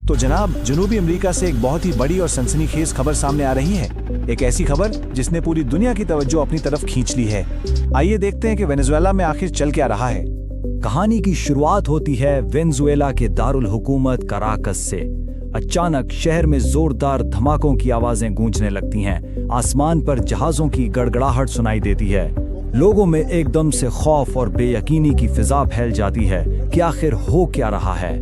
तो जनाब, जनूबी अमेरिका से एक बहुत ही बड़ी और सनसनीखेज खबर सामने आ रही है। एक ऐसी खबर जिसने पूरी दुनिया की तवज्जो अपनी तरफ खींच ली है। आइए देखते हैं कि वेनेजुएला में आखिर चल क्या रहा है। कहानी की शुरुआत होती है वेनेजुएला के दारुल हुकूमत कराकस से। अचानक शहर में जोरदार धमाकों की आवाजें गूंजने लगती हैं। आसमान पर जहाजों की गड़गड़ाहट सुनाई देती है। लोगों में एकदम से खौफ और बेयकीनी की फिजा फैल जाती है कि आखिर हो क्या रहा है।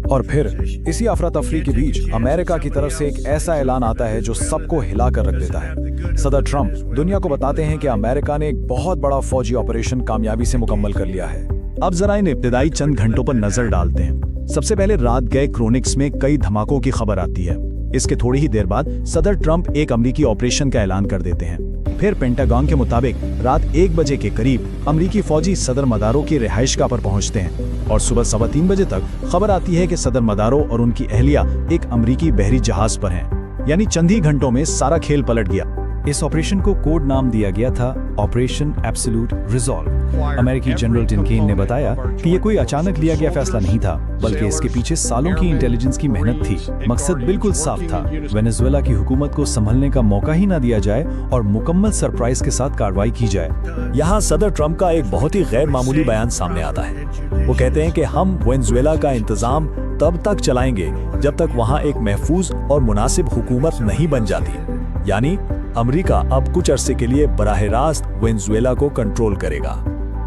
और फिर इसी अफरा तफरी के बीच अमेरिका की तरफ से एक ऐसा ऐलान आता है जो सबको हिला कर रख देता है। सदर ट्रंप दुनिया को बताते हैं कि अमेरिका ने एक बहुत बड़ा फौजी ऑपरेशन कामयाबी से मुकम्मल कर लिया है। अब जरा इन इब्तिदाई चंद घंटों पर नजर डालते हैं। सबसे पहले रात गए क्रोनिक्स में कई धमाकों की खबर आती है। इसके थोड़ी ही देर बाद सदर ट्रंप एक अमरीकी ऑपरेशन का ऐलान कर देते हैं। फिर पेंटागन के मुताबिक रात 1 बजे के करीब अमरीकी फौजी सदर मदारो की रिहाइशगाह पर पहुंचते हैं और सुबह 3:15 बजे तक खबर आती है कि सदर मदारो और उनकी अहलिया एक अमरीकी बहरी जहाज पर हैं। यानी चंद ही घंटों में सारा खेल पलट गया। इस ऑपरेशन को कोड नाम दिया गया था ऑपरेशन एब्सोल्यूट रिजॉल्व। अमेरिकी जनरल टिनकेन ने बताया कि ये कोई अचानक लिया गया फैसला नहीं था, बल्कि इसके पीछे सालों की इंटेलिजेंस की मेहनत थी। मकसद बिल्कुल साफ था, वेनेजुएला की हुकूमत को संभलने का मौका ही ना दिया जाए और मुकम्मल सरप्राइज के साथ कार्रवाई की जाए। यहाँ सदर ट्रंप का एक बहुत ही गैर मामूली बयान सामने आता है। वो कहते हैं कि हम वेनेजुएला का इंतजाम तब तक चलाएंगे जब तक वहाँ एक महफूज और मुनासिब हुकूमत नहीं बन जाती। यानी अमेरिका अब कुछ अरसे के लिए बराह रास्त वेनेजुएला को कंट्रोल करेगा।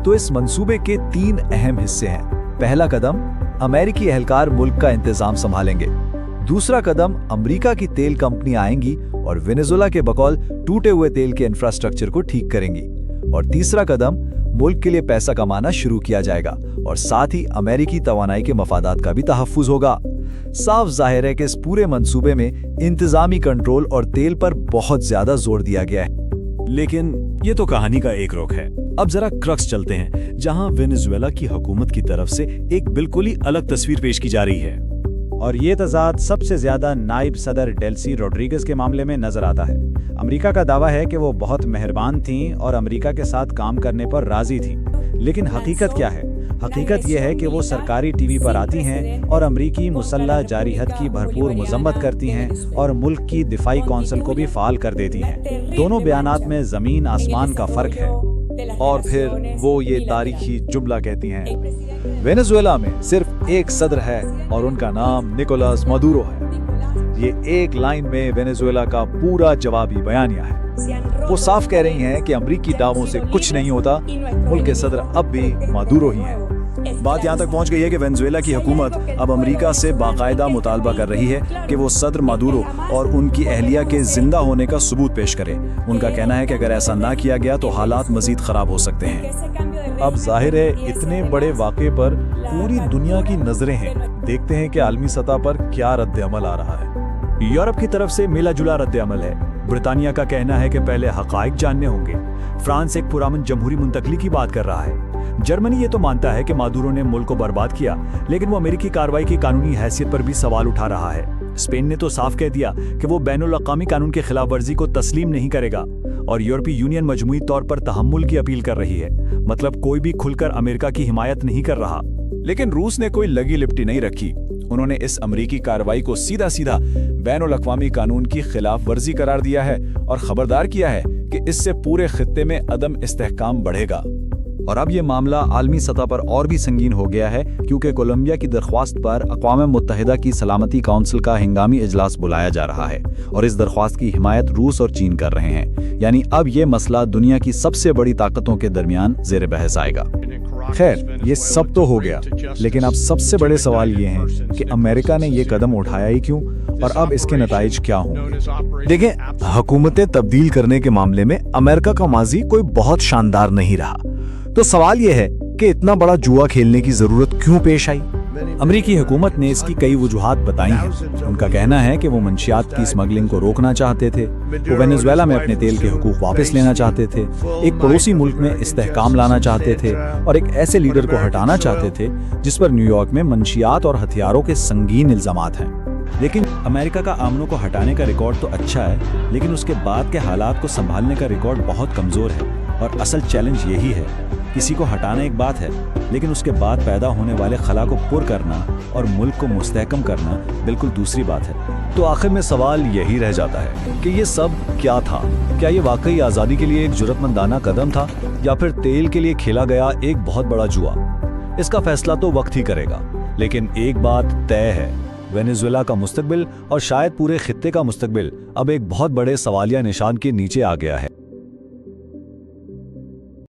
तो इस मंसूबे के 3 अहम हिस्से हैं। पहला कदम, अमेरिकी एहलकार मुल्क का इंतजाम संभालेंगे। दूसरा कदम, अमेरिका की तेल कंपनी आएंगी और वेनेजुएला के बकौल टूटे हुए तेल के इंफ्रास्ट्रक्चर को ठीक करेंगी। और तीसरा कदम, मुल्क के लिए पैसा कमाना शुरू किया जाएगा और साथ ही अमेरिकी तवानाई के मफादात का भी तहफ्फुज होगा। साफ जाहिर है कि इस पूरे मंसूबे में इंतजामी कंट्रोल और तेल पर बहुत ज्यादा जोर दिया गया है। लेकिन ये तो कहानी का एक रुख है। अब जरा क्रक्स चलते हैं, जहां वेनेजुएला की हुकूमत की तरफ से एक बिल्कुल ही अलग तस्वीर पेश की जा रही है। और ये तजाद सबसे ज्यादा नायब सदर डेल्सी रोड्रिगेज के मामले में नजर आता है। अमेरिका का दावा है कि वो बहुत मेहरबान थीं और अमेरिका के साथ काम करने पर राजी थीं। लेकिन हकीकत क्या है? हकीकत यह है कि वो सरकारी टीवी पर आती हैं और अमरीकी मुसल्लह जारिहत की भरपूर मजम्मत करती हैं और मुल्क की दिफाई कौंसिल को भी फाल कर देती हैं। दोनों बयानात में जमीन आसमान का फर्क है। और फिर वो ये तारीखी जुमला कहती हैं, वेनेजुएला में सिर्फ एक सदर है और उनका नाम निकोलस मदुरो है। ये एक लाइन में वेनेजुएला का पूरा जवाबी बयानिया है। वो साफ कह रही हैं कि अमरीकी दावों से कुछ नहीं होता, मुल्क के सदर अब भी मदुरो ही हैं। बात यहाँ तक पहुँच गई है कि वेनेजुएला की हुकूमत अब अमेरिका से बाकायदा मुतालबा कर रही है कि वो सदर मदुरो और उनकी अहलिया के जिंदा होने का सबूत पेश करे। उनका कहना है कि अगर ऐसा ना किया गया तो हालात मजीद खराब हो सकते हैं। अब जाहिर है इतने बड़े वाक़े पर पूरी दुनिया की नजरें हैं। देखते हैं कि आलमी सतह पर क्या रद्द अमल आ रहा है। यूरोप की तरफ से मिला जुला रद्द अमल है। ब्रिटानिया का कहना है कि पहले हकाइक जानने होंगे। फ्रांस एक पुरअमन जमहूरी मुंतकली की बात कर रहा है। जर्मनी ये तो मानता है कि मादुरो ने मुल्क को बर्बाद किया, लेकिन वो अमेरिकी कार्रवाई की कानूनी हैसियत पर भी सवाल उठा रहा है। स्पेन ने तो साफ कह दिया कि वो बैनुल अक़वामी कानून की खिलाफ वर्जी को तस्लीम नहीं करेगा और यूरोपीय यूनियन मजमूई तौर पर तहम्मुल की अपील कर रही है। मतलब कोई भी खुलकर अमेरिका की हिमायत नहीं कर रहा। लेकिन रूस ने कोई लगी लिपटी नहीं रखी। उन्होंने इस अमरीकी कार्रवाई को सीधा सीधा बैनुल अक़वामी कानून की खिलाफ वर्जी करार दिया है और खबरदार किया है कि इससे पूरे खित्ते में अदम इस्तेहकाम बढ़ेगा। और अब ये मामला आलमी सतह पर और भी संगीन हो गया है, क्योंकि कोलंबिया की दरख्वास्त पर अक़वाम मुत्तहिदा की सलामती काउंसिल का हंगामी इजलास बुलाया जा रहा है और इस दरख्वास्त की हिमायत रूस और चीन कर रहे हैं। यानी अब ये मसला दुनिया की सबसे बड़ी ताकतों के दरमियान जेर बहस आएगा। खैर, ये सब तो हो गया, लेकिन अब सबसे बड़े सवाल ये हैं कि अमेरिका ने ये कदम उठाया ही क्यों और अब इसके नताइज क्या होंगे। देखें, हुकूमतें तब्दील करने के मामले में अमेरिका का माजी कोई बहुत शानदार नहीं रहा। तो सवाल यह है कि इतना बड़ा जुआ खेलने की जरूरत क्यों पेश आई। अमरीकी हुकूमत ने इसकी कई वजूहात बताई हैं। उनका कहना है कि वो मंशियात की स्मगलिंग को रोकना चाहते थे, वो वेनेजुएला में अपने तेल के हुकूक वापस लेना चाहते थे, एक पड़ोसी मुल्क में इस्तेहकाम लाना चाहते थे और एक ऐसे लीडर को हटाना चाहते थे जिस पर न्यूयॉर्क में मंशियात और हथियारों के संगीन इल्जामात हैं। लेकिन अमेरिका का आमनों को हटाने का रिकॉर्ड तो अच्छा है, लेकिन उसके बाद के हालात को संभालने का रिकॉर्ड बहुत कमजोर है। और असल चैलेंज यही है किसी को हटाना एक बात है, लेकिन उसके बाद पैदा होने वाले खला को पुर करना और मुल्क को मुस्तहकम करना बिल्कुल दूसरी बात है। तो आखिर में सवाल यही रह जाता है कि ये सब क्या था? क्या ये वाकई आज़ादी के लिए एक जुर्रतमंदाना कदम था, या फिर तेल के लिए खेला गया एक बहुत बड़ा जुआ? इसका फैसला तो वक्त ही करेगा, लेकिन एक बात तय है, वेनेजुएला का मुस्तकबिल और शायद पूरे खित्ते का मुस्तकबिल अब एक बहुत बड़े सवालिया निशान के नीचे आ गया है।